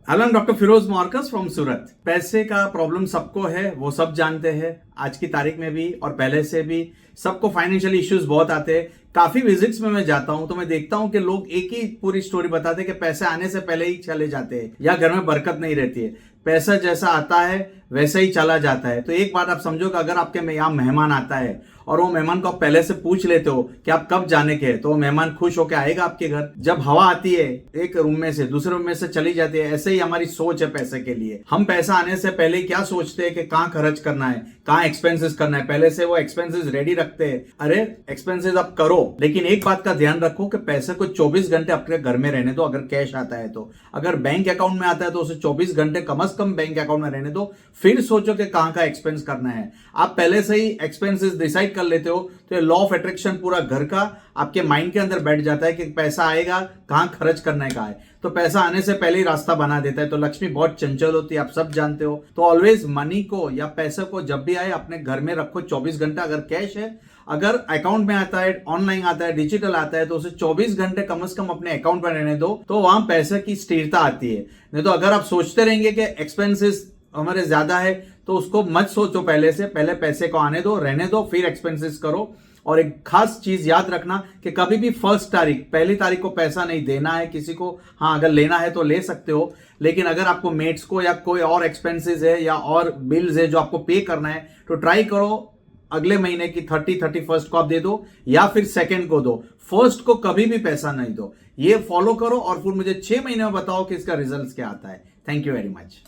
Hello, doctor Firoz Marcus from Surat. पैसे का problem सबको है, वो सब जानते हैं। आज की तारीख में भी और पहले से भी सबको फाइनेंशियल इश्यूज बहुत आते हैं। काफी विजिट्स में मैं जाता हूं तो मैं देखता हूं कि लोग एक ही पूरी स्टोरी बताते हैं कि पैसे आने से पहले ही चले जाते हैं या घर में बरकत नहीं रहती है। पैसा जैसा आता है वैसा ही चला जाता है। तो एक बात आप समझो कि अगर आपके यहाँ मेहमान आता है और वो मेहमान को आप पहले से पूछ लेते हो कि आप कब जाने के हैं, तो वो मेहमान खुश होकर आएगा आपके घर। जब हवा आती है एक रूम में से दूसरे रूम में से चली जाती है, ऐसे ही हमारी सोच है पैसे के लिए। हम पैसा आने से पहले क्या सोचते हैं कि कहाँ खर्च करना है, कहाँ एक्सपेंसेस करना है, पहले से वो एक्सपेंसेस रेडी रखते हैं। अरे एक्सपेंसेस आप करो, लेकिन एक बात का ध्यान रखो कि पैसे को 24 घंटे अपने घर में रहने दो। अगर कैश आता है तो, अगर बैंक अकाउंट में आता है तो उसे 24 घंटे कम से कम बैंक अकाउंट में रहने दो। फिर सोचो कि कहाँ का एक्सपेंस करना है। आप पहले से ही एक्सपेंसेस डिसाइड कर लेते हो तो ये लॉ ऑफ अट्रैक्शन पूरा घर का आपके माइंड के अंदर बैठ जाता है कि पैसा आएगा, कहाँ खर्च करने का है। तो पैसा आने से पहले ही रास्ता बना देता है। तो लक्ष्मी बहुत चंचल होती है, आप सब जानते हो। तो ऑलवेज मनी को या पैसे को जब भी आए अपने घर में रखो 24 घंटा। अगर कैश है, अगर अकाउंट में आता है, ऑनलाइन आता है, डिजिटल आता है, तो उसे 24 घंटे कम से कम अपने अकाउंट में रहने दो। तो वहां पैसे की स्थिरता आती है। नहीं तो अगर आप सोचते रहेंगे कि एक्सपेंसेस हमारे ज्यादा है तो उसको मत सोचो पहले से। पहले पैसे को आने दो, रहने दो, फिर एक्सपेंसेस करो। और एक खास चीज याद रखना कि कभी भी पहली तारीख को पैसा नहीं देना है किसी को। हाँ, अगर लेना है तो ले सकते हो, लेकिन अगर आपको मेट्स को या कोई और एक्सपेंसेस है या और बिल्स है जो आपको पे करना है, तो ट्राई करो अगले महीने की 31st को आप दे दो या फिर सेकंड को दो। फर्स्ट को कभी भी पैसा नहीं दो। ये फॉलो करो और फिर मुझे 6 महीने में बताओ कि इसका रिजल्ट क्या आता है। Thank you very much.